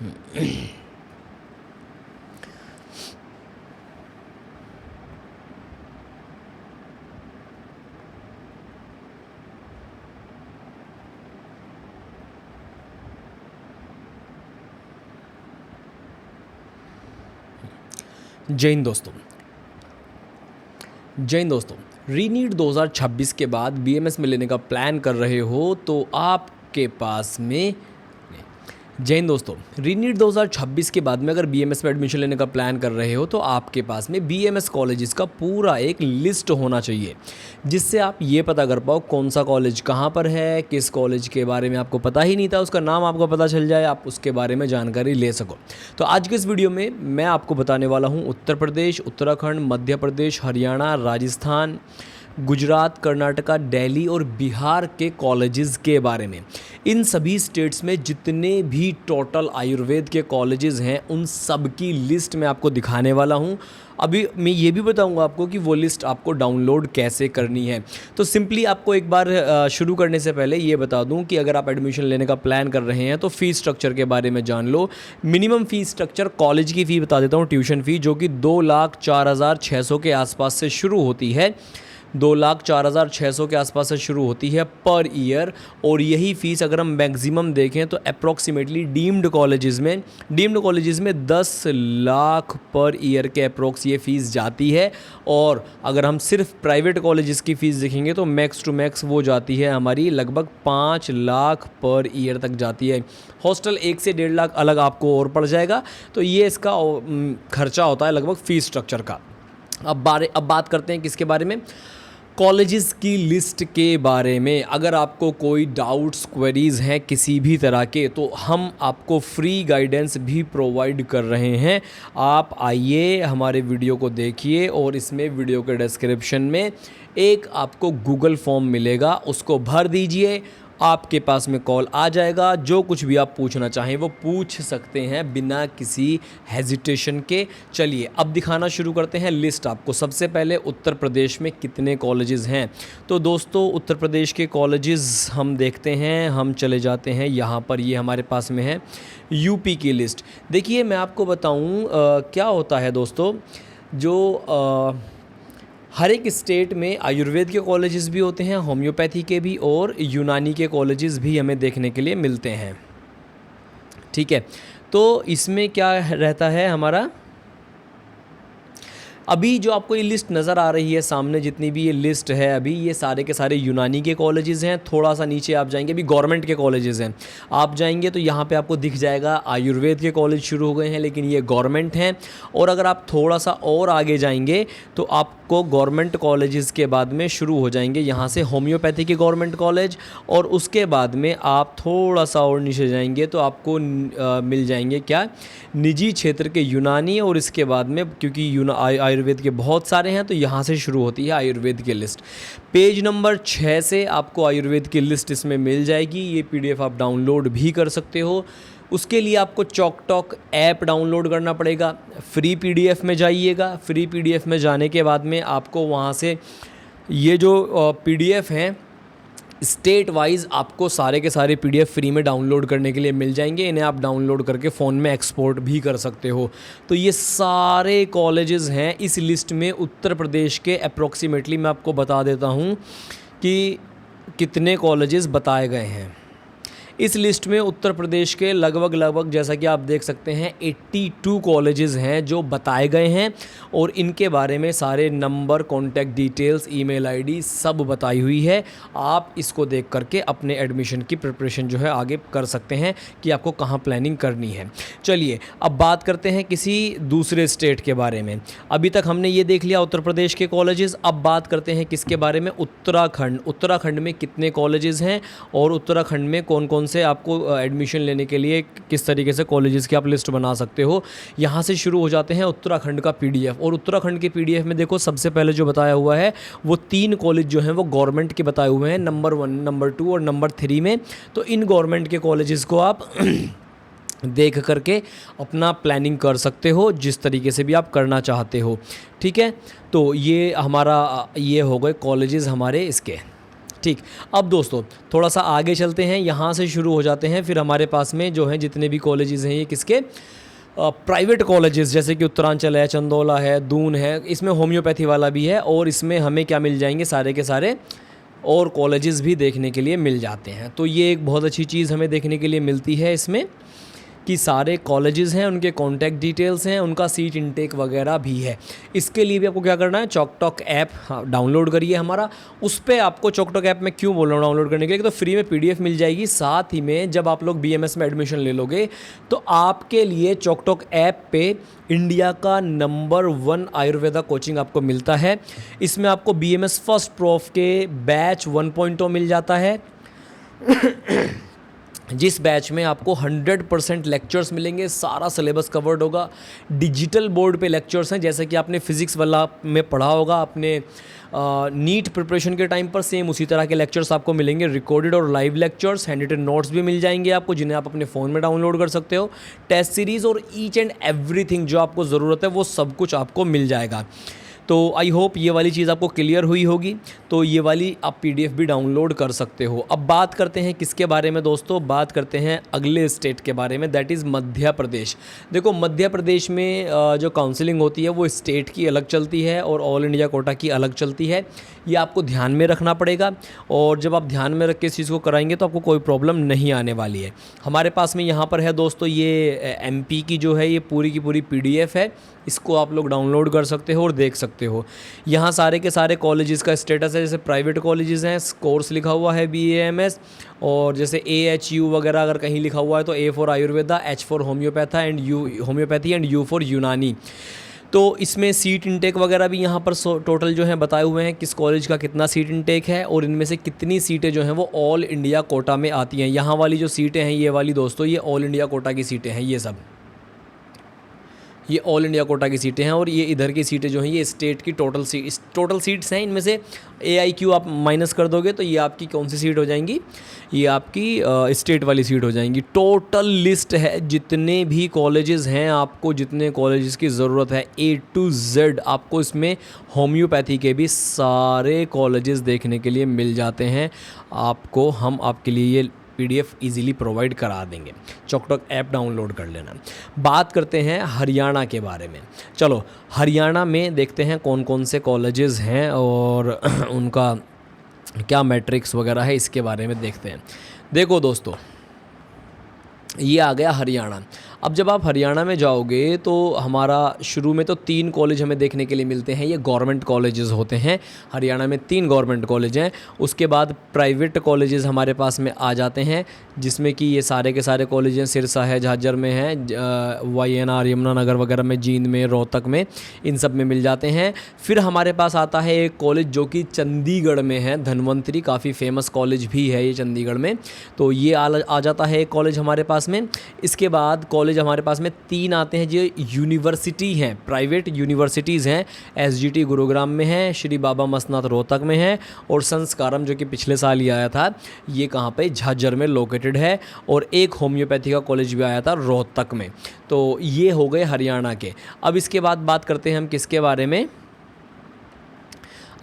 जय हिंद दोस्तों। जय हिंद दोस्तों। रीनीट 2026 के बाद बीएमएस में लेने का प्लान कर रहे हो तो आपके पास में जय हिंद दोस्तों। रीनीट 2026 के बाद में अगर बीएमएस में एडमिशन लेने का प्लान कर रहे हो तो आपके पास में बीएमएस कॉलेजेस का पूरा एक लिस्ट होना चाहिए, जिससे आप ये पता कर पाओ कौन सा कॉलेज कहाँ पर है, किस कॉलेज के बारे में आपको पता ही नहीं था उसका नाम आपको पता चल जाए, आप उसके बारे में जानकारी ले सको। तो आज के इस वीडियो में मैं आपको बताने वाला हूँ उत्तर प्रदेश, उत्तराखंड, मध्य प्रदेश, हरियाणा, राजस्थान, गुजरात, कर्नाटका, दिल्ली और बिहार के कॉलेजेस के बारे में। इन सभी स्टेट्स में जितने भी टोटल आयुर्वेद के कॉलेजेस हैं उन सब की लिस्ट मैं आपको दिखाने वाला हूं। अभी मैं ये भी बताऊंगा आपको कि वो लिस्ट आपको डाउनलोड कैसे करनी है। तो सिंपली आपको एक बार शुरू करने से पहले ये बता दूं कि अगर आप एडमिशन लेने का प्लान कर रहे हैं तो फ़ीस स्ट्रक्चर के बारे में जान लो। मिनिमम फ़ीस स्ट्रक्चर कॉलेज की फ़ी बता देता हूँ, ट्यूशन फ़ी, जो कि 2,04,600 के आसपास से शुरू होती है। 2,04,600 के आसपास से शुरू होती है पर ईयर। और यही फ़ीस अगर हम मैक्सिमम देखें तो अप्रॉक्सीमेटली डीम्ड कॉलेजेस में 10 लाख पर ईयर के अप्रॉक्स ये फ़ीस जाती है। और अगर हम सिर्फ प्राइवेट कॉलेजेस की फ़ीस देखेंगे तो मैक्स टू मैक्स वो जाती है हमारी लगभग 5 लाख पर ईयर तक जाती है। हॉस्टल 1 से 1.5 लाख अलग आपको और पड़ जाएगा। तो ये इसका खर्चा होता है लगभग फ़ीस स्ट्रक्चर का। अब बात करते हैं किसके बारे में, कॉलेजेस की लिस्ट के बारे में। अगर आपको कोई डाउट्स, क्वेरीज़ हैं किसी भी तरह के, तो हम आपको फ्री गाइडेंस भी प्रोवाइड कर रहे हैं। आप आइए, हमारे वीडियो को देखिए और इसमें वीडियो के डिस्क्रिप्शन में एक आपको गूगल फॉर्म मिलेगा, उसको भर दीजिए, आपके पास में कॉल आ जाएगा। जो कुछ भी आप पूछना चाहें वो पूछ सकते हैं बिना किसी हेजिटेशन के। चलिए अब दिखाना शुरू करते हैं लिस्ट आपको। सबसे पहले उत्तर प्रदेश में कितने कॉलेजेस हैं। तो दोस्तों उत्तर प्रदेश के कॉलेजेस हम देखते हैं, हम चले जाते हैं यहाँ पर, ये हमारे पास में है यूपी की लिस्ट। देखिए मैं आपको बताऊँ क्या होता है दोस्तों, जो हर एक स्टेट में आयुर्वेद के कॉलेजेस भी होते हैं, होम्योपैथी के भी और यूनानी के कॉलेजेस भी हमें देखने के लिए मिलते हैं। ठीक है, तो इसमें क्या रहता है हमारा, अभी जो आपको ये लिस्ट नज़र आ रही है सामने, जितनी भी ये लिस्ट है अभी, ये सारे के सारे यूनानी के कॉलेजेस हैं। थोड़ा सा नीचे आप जाएंगे, अभी गवर्नमेंट के कॉलेजेस हैं, आप जाएंगे तो यहाँ पे आपको दिख जाएगा आयुर्वेद के कॉलेज शुरू हो गए हैं, लेकिन ये गवर्नमेंट हैं। और अगर आप थोड़ा सा और आगे जाएंगे तो आपको गवर्नमेंट कॉलेजेस के बाद में शुरू हो जाएंगे यहाँ से होम्योपैथी के गवर्नमेंट कॉलेज। और उसके बाद में आप थोड़ा सा और नीचे जाएंगे तो आपको मिल जाएंगे क्या, निजी क्षेत्र के यूनानी। और इसके बाद में क्योंकि आयुर्वेद के बहुत सारे हैं तो यहाँ से शुरू होती है आयुर्वेद की लिस्ट। पेज नंबर 6 से आपको आयुर्वेद की लिस्ट इसमें मिल जाएगी। ये पीडीएफ आप डाउनलोड भी कर सकते हो। उसके लिए आपको चॉकटॉक ऐप डाउनलोड करना पड़ेगा। फ्री पीडीएफ में जाइएगा। फ्री पीडीएफ में जाने के बाद में आपको वहाँ से ये जो पीडीएफ हैं स्टेट वाइज आपको सारे के सारे पीडीएफ फ्री में डाउनलोड करने के लिए मिल जाएंगे। इन्हें आप डाउनलोड करके फ़ोन में एक्सपोर्ट भी कर सकते हो। तो ये सारे कॉलेजेस हैं इस लिस्ट में उत्तर प्रदेश के। अप्रॉक्सीमेटली मैं आपको बता देता हूँ कि कितने कॉलेजेस बताए गए हैं इस लिस्ट में। उत्तर प्रदेश के लगभग जैसा कि आप देख सकते हैं 82 कॉलेजेस हैं जो बताए गए हैं। और इनके बारे में सारे number, contact details, email ID सब बताई हुई है। आप इसको देख करके अपने एडमिशन की प्रिपरेशन जो है आगे कर सकते हैं कि आपको कहाँ प्लानिंग करनी है। चलिए अब बात करते हैं किसी दूसरे स्टेट के बारे में। अभी तक हमने ये देख लिया उत्तर प्रदेश के कॉलेजेस। अब बात करते हैं किसके बारे में, उत्तराखंड। उत्तराखंड में कितने कॉलेजेस हैं और उत्तराखंड में कौन कौन से आपको एडमिशन लेने के लिए किस तरीके से कॉलेजेस की आप लिस्ट बना सकते हो। यहाँ से शुरू हो जाते हैं उत्तराखंड का पीडीएफ। और उत्तराखंड के पीडीएफ में देखो सबसे पहले जो बताया हुआ है वो 3 कॉलेज जो हैं वो गवर्नमेंट के बताए हुए हैं, नंबर 1, नंबर 2 और नंबर 3 में। तो इन गवर्नमेंट के कॉलेजेस को आप देख करके अपना प्लानिंग कर सकते हो जिस तरीके से भी आप करना चाहते हो। ठीक है, तो ये हमारा ये हो गए कॉलेजेस हमारे इसके। ठीक। अब दोस्तों थोड़ा सा आगे चलते हैं, यहाँ से शुरू हो जाते हैं। फिर हमारे पास में जो है जितने भी कॉलेजेस हैं ये किसके प्राइवेट कॉलेजेस, जैसे कि उत्तरांचल है, चंदौला है, दून है, इसमें होम्योपैथी वाला भी है। और इसमें हमें क्या मिल जाएंगे, सारे के सारे और कॉलेजेस भी देखने के लिए मिल जाते हैं। तो ये एक बहुत अच्छी चीज़ हमें देखने के लिए मिलती है इसमें कि सारे कॉलेजेस हैं, उनके कॉन्टैक्ट डिटेल्स हैं, उनका सीट इनटेक वगैरह भी है। इसके लिए भी आपको क्या करना है, चॉकटॉक ऐप डाउनलोड करिए हमारा। उस पर आपको चॉकटॉक ऐप में क्यों बोल रहा हूँ डाउनलोड करने के लिए, तो फ्री में PDF मिल जाएगी। साथ ही में जब आप लोग BMS में एडमिशन ले लोगे तो आपके लिए चॉकटॉक ऐप पे इंडिया का नंबर 1 आयुर्वेदा कोचिंग आपको मिलता है। इसमें आपको BMS फर्स्ट प्रोफ के बैच 1.0 मिल जाता है जिस बैच में आपको 100% लेक्चर्स मिलेंगे, सारा सिलेबस कवर्ड होगा। डिजिटल बोर्ड पे लेक्चर्स हैं, जैसे कि आपने फिज़िक्स वाला में पढ़ा होगा अपने नीट प्रिपरेशन के टाइम पर, सेम उसी तरह के लेक्चर्स आपको मिलेंगे, रिकॉर्डेड और live lectures. Hand written notes भी मिल जाएंगे आपको, जिन्हें आप अपने फ़ोन में डाउनलोड कर सकते हो। टेस्ट सीरीज़ और ईच एंड एवरीथिंग जो आपको ज़रूरत है वो सब कुछ आपको मिल जाएगा। तो आई होप ये वाली चीज़ आपको क्लियर हुई होगी। तो ये वाली आप PDF भी डाउनलोड कर सकते हो। अब बात करते हैं किसके बारे में दोस्तों, बात करते हैं अगले स्टेट के बारे में, दैट इज़ मध्य प्रदेश। देखो मध्य प्रदेश में जो काउंसलिंग होती है वो स्टेट की अलग चलती है और ऑल इंडिया कोटा की अलग चलती है। ये आपको ध्यान में रखना पड़ेगा, और जब आप ध्यान में रख के इस चीज़ को कराएंगे तो आपको कोई प्रॉब्लम नहीं आने वाली है। हमारे पास में यहाँ पर है दोस्तों ये MP की जो है ये पूरी की पूरी PDF है, इसको आप लोग डाउनलोड कर सकते हो और देख सकते हो। यहाँ सारे के सारे कॉलेजेस का स्टेटस है, जैसे प्राइवेट कॉलेजेस हैं, कोर्स लिखा हुआ है BAMS, और जैसे AHU वगैरह अगर कहीं लिखा हुआ है तो A for Ayurveda, H for homeopathy and homeopathy and U for Unani. तो इसमें सीट इनटेक वगैरह भी यहाँ पर टोटल जो है बताए हुए हैं, किस कॉलेज का कितना सीट इनटेक है और इनमें से कितनी सीटें जो हैं वो ऑल इंडिया कोटा में आती हैं। यहाँ वाली जो सीटें हैं ये वाली दोस्तों ये ऑल इंडिया कोटा की सीटें हैं, ये ऑल इंडिया कोटा की सीटें हैं। और ये इधर की सीटें जो हैं ये स्टेट की टोटल सीट्स हैं। इनमें से AIQ आप माइनस कर दोगे तो ये आपकी कौन सी सीट हो जाएंगी, ये आपकी स्टेट वाली सीट हो जाएंगी। टोटल लिस्ट है जितने भी कॉलेजेस हैं, आपको जितने कॉलेजेस की ज़रूरत है A to Z आपको इसमें होम्योपैथी के भी सारे कॉलेजेस देखने के लिए मिल जाते हैं। आपको हम आपके लिए ये PDF इजीली प्रोवाइड करा देंगे। चॉकटॉक ऐप डाउनलोड कर लेना। बात करते हैं हरियाणा के बारे में। चलो हरियाणा में देखते हैं कौन कौन से कॉलेजेस हैं और उनका क्या मैट्रिक्स वगैरह है, इसके बारे में देखते हैं। देखो दोस्तों ये आ गया हरियाणा। अब जब आप हरियाणा में जाओगे तो हमारा शुरू में तो 3 कॉलेज हमें देखने के लिए मिलते हैं, ये गवर्नमेंट कॉलेजेस होते हैं। हरियाणा में 3 गवर्नमेंट कॉलेज हैं। उसके बाद प्राइवेट कॉलेजेस हमारे पास में आ जाते हैं, जिसमें कि ये सारे के सारे कॉलेज हैं। सिरसा है, झाज्जर में है, YNR यमुनानगर वगैरह में, जींद में, रोहतक में, इन सब में मिल जाते हैं। फिर हमारे पास आता है एक कॉलेज जो कि चंडीगढ़ में है, धन्वंतरी, काफ़ी फेमस कॉलेज भी है ये चंडीगढ़ में। तो ये आ जाता है एक कॉलेज हमारे पास में। इसके बाद कॉलेज हमारे पास में 3 आते हैं जो यूनिवर्सिटी हैं, प्राइवेट यूनिवर्सिटीज़ हैं। SGT गुरुग्राम में है, श्री बाबा मसनाथ रोहतक में है, और संस्कारम जो कि पिछले साल ही आया था, ये कहाँ पे, झाज्जर में लोकेटेड है। और एक होम्योपैथी का कॉलेज भी आया था रोहतक में। तो ये हो गए हरियाणा के। अब इसके बाद बात करते हैं हम किसके बारे में,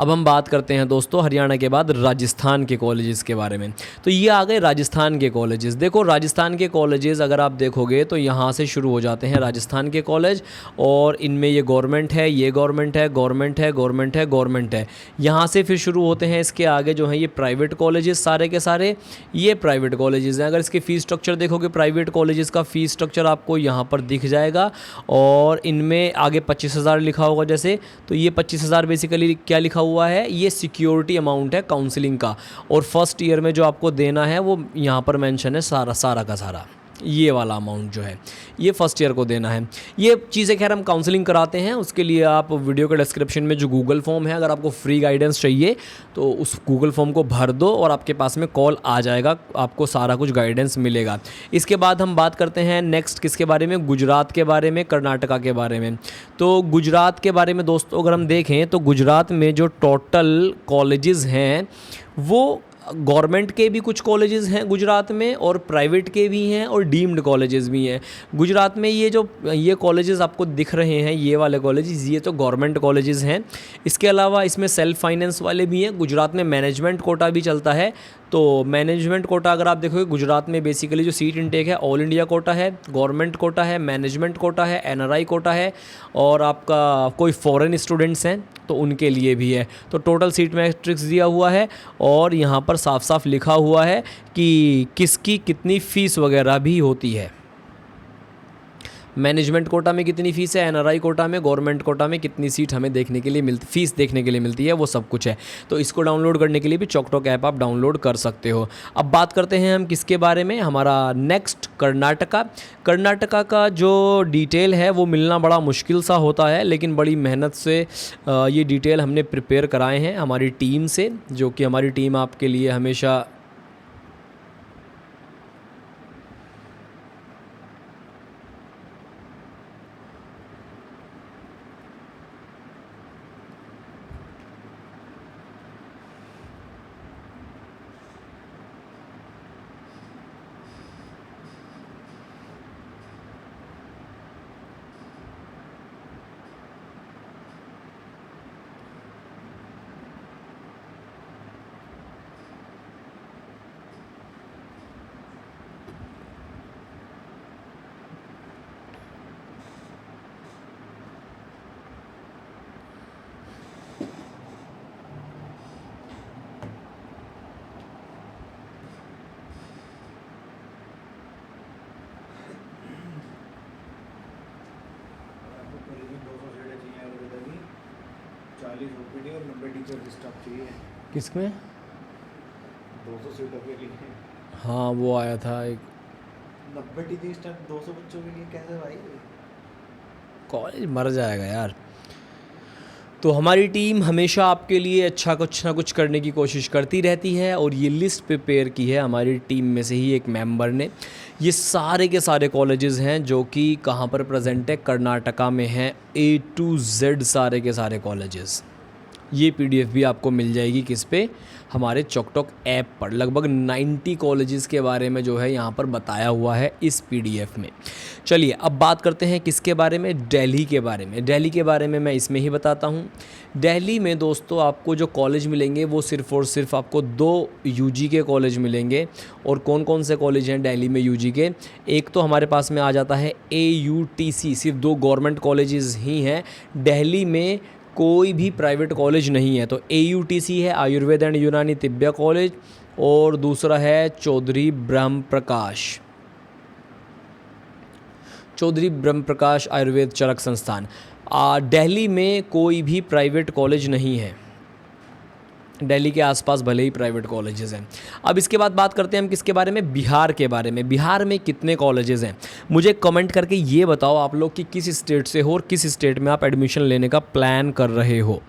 अब हम बात करते हैं दोस्तों हरियाणा के बाद राजस्थान के कॉलेजेस के बारे में। तो ये आ गए राजस्थान के कॉलेजेस। देखो राजस्थान के कॉलेजेस अगर आप देखोगे तो यहाँ से शुरू हो जाते हैं राजस्थान के कॉलेज, और इनमें ये गवर्नमेंट है, ये गवर्नमेंट है, गवर्नमेंट है, गवर्नमेंट है, गवर्नमेंट है। यहाँ से फिर शुरू होते हैं इसके आगे जो है ये प्राइवेट कॉलेजेस, सारे के सारे ये प्राइवेट कॉलेजेस हैं। अगर इसके फ़ीस स्ट्रक्चर देखोगे, प्राइवेट कॉलेजेस का फ़ीस स्ट्रक्चर आपको यहाँ पर दिख जाएगा, और इनमें आगे 25,000 लिखा होगा जैसे, तो ये 25,000 बेसिकली क्या लिखा हुआ है, ये सिक्योरिटी अमाउंट है काउंसलिंग का। और फर्स्ट ईयर में जो आपको देना है वो यहाँ पर मेंशन है, सारा का सारा ये वाला अमाउंट जो है ये फर्स्ट ईयर को देना है। ये चीज़ें खैर हम काउंसलिंग कराते हैं, उसके लिए आप वीडियो के डिस्क्रिप्शन में जो गूगल फॉर्म है, अगर आपको फ्री गाइडेंस चाहिए तो उस गूगल फॉर्म को भर दो और आपके पास में कॉल आ जाएगा, आपको सारा कुछ गाइडेंस मिलेगा। इसके बाद हम बात करते हैं नेक्स्ट किसके बारे में, गुजरात के बारे में, कर्नाटका के बारे में। तो गुजरात के बारे में दोस्तों अगर हम देखें तो गुजरात में जो टोटल कॉलेजेस हैं वो गवर्नमेंट के भी कुछ कॉलेजेस हैं गुजरात में और प्राइवेट के भी हैं और डीम्ड कॉलेजेस भी हैं। गुजरात में ये कॉलेजेस आपको दिख रहे हैं, ये वाले कॉलेजेस, ये तो गवर्नमेंट कॉलेजेस हैं। इसके अलावा इसमें सेल्फ फाइनेंस वाले भी हैं। गुजरात में मैनेजमेंट कोटा भी चलता है। तो मैनेजमेंट कोटा अगर आप देखोगे गुजरात में बेसिकली जो सीट इनटेक है ऑल इंडिया कोटा है, गवर्नमेंट कोटा है, मैनेजमेंट कोटा है, एनआरआई कोटा है और आपका कोई फॉरेन स्टूडेंट्स हैं तो उनके लिए भी है। तो टोटल सीट मैट्रिक्स दिया हुआ है और यहाँ पर साफ साफ लिखा हुआ है कि किसकी कितनी फ़ीस वगैरह भी होती है। मैनेजमेंट कोटा में कितनी फ़ीस है, एनआरआई कोटा में, गवर्नमेंट कोटा में कितनी सीट हमें देखने के लिए फ़ीस देखने के लिए मिलती है, वो सब कुछ है। तो इसको डाउनलोड करने के लिए भी चॉकटॉक ऐप आप डाउनलोड कर सकते हो। अब बात करते हैं हम किसके बारे में, हमारा नेक्स्ट कर्नाटका का जो डिटेल है वो मिलना बड़ा मुश्किल सा होता है, लेकिन बड़ी मेहनत से ये डिटेल हमने प्रिपेयर कराए हैं हमारी टीम से, जो कि हमारी टीम आपके लिए हमेशा करीबन 200 सीटें चाहिए आयुर्वेदा की, 40 ओपीडी और 90 टीचर स्टाफ चाहिए। किसमें 200 सीटों के लिए हाँ वो आया था एक 90 टीचर स्टाफ 200 बच्चों के लिए कैसे भाई? कॉलेज मर जाएगा यार। तो हमारी टीम हमेशा आपके लिए अच्छा कुछ ना कुछ करने की कोशिश करती रहती है और ये लिस्ट प्रिपेयर की है हमारी टीम में से ही एक मेंबर ने। ये सारे के सारे कॉलेजेस हैं जो कि कहाँ पर प्रेजेंट है, कर्नाटका में हैं, A to Z सारे के सारे कॉलेजेस। ये पीडीएफ भी आपको मिल जाएगी किस पे, हमारे चॉकटॉक ऐप पर। लगभग 90 कॉलेजेस के बारे में जो है यहाँ पर बताया हुआ है इस पीडीएफ में। चलिए अब बात करते हैं किसके बारे में, दिल्ली के बारे में। दिल्ली के बारे में मैं इसमें ही बताता हूँ। दिल्ली में दोस्तों आपको जो कॉलेज मिलेंगे वो सिर्फ़ और सिर्फ आपको 2 यूजी के कॉलेज मिलेंगे। और कौन कौन से कॉलेज हैं दिल्ली में यूजी के, एक तो हमारे पास में आ जाता है AUTC, सिर्फ 2 गवर्नमेंट कॉलेजेस ही हैं दिल्ली में, कोई भी प्राइवेट कॉलेज नहीं है। तो AUTC है, आयुर्वेद एंड यूनानी तिब्बत कॉलेज, और दूसरा है चौधरी ब्रह्म प्रकाश आयुर्वेद चरक संस्थान। दिल्ली में कोई भी प्राइवेट कॉलेज नहीं है, दिल्ली के आसपास भले ही प्राइवेट कॉलेजेस हैं। अब इसके बाद बात करते हैं हम किसके बारे में, बिहार के बारे में। बिहार में कितने कॉलेजेस हैं, मुझे कमेंट करके ये बताओ आप लोग कि किस स्टेट से हो और किस स्टेट में आप एडमिशन लेने का प्लान कर रहे हो।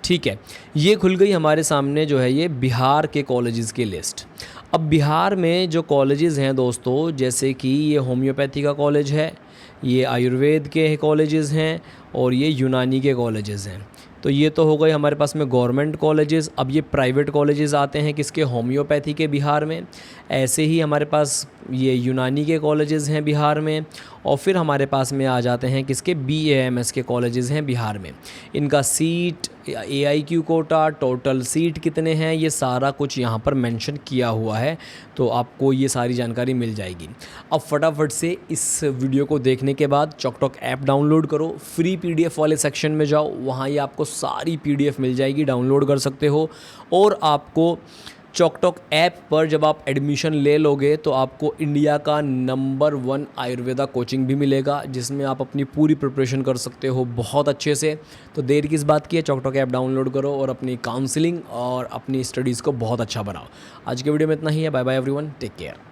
ठीक है, ये खुल गई हमारे सामने जो है ये बिहार के कॉलेजेस की लिस्ट। अब बिहार में जो कॉलेजेस हैं दोस्तों, जैसे कि ये होम्योपैथी का कॉलेज है, ये आयुर्वेद के कॉलेजेस हैं और ये यूनानी के कॉलेजेस हैं। तो ये तो हो गए हमारे पास में गवर्नमेंट कॉलेजेस। अब ये प्राइवेट कॉलेजेस आते हैं किसके, होम्योपैथी के बिहार में। ऐसे ही हमारे पास ये यूनानी के कॉलेजेस हैं बिहार में। और फिर हमारे पास में आ जाते हैं किसके, BAMS के कॉलेजेस हैं बिहार में। इनका seat, AIQ quota, total seat कितने हैं, ये सारा कुछ यहाँ पर मेंशन किया हुआ है। तो आपको ये सारी जानकारी मिल जाएगी। अब फटाफट से इस वीडियो को देखने के बाद चॉकटॉक ऐप डाउनलोड करो, फ्री PDF वाले सेक्शन में जाओ, वहाँ ये आपको सारी PDF मिल जाएगी, डाउनलोड कर सकते हो। और आपको चॉकटॉक ऐप पर जब आप एडमिशन ले लोगे तो आपको इंडिया का नंबर 1 आयुर्वेदा कोचिंग भी मिलेगा, जिसमें आप अपनी पूरी प्रिपरेशन कर सकते हो बहुत अच्छे से। तो देर किस बात की है, चॉकटॉक ऐप डाउनलोड करो और अपनी काउंसलिंग और अपनी स्टडीज़ को बहुत अच्छा बनाओ। आज के वीडियो में इतना ही है। Bye bye everyone, take care.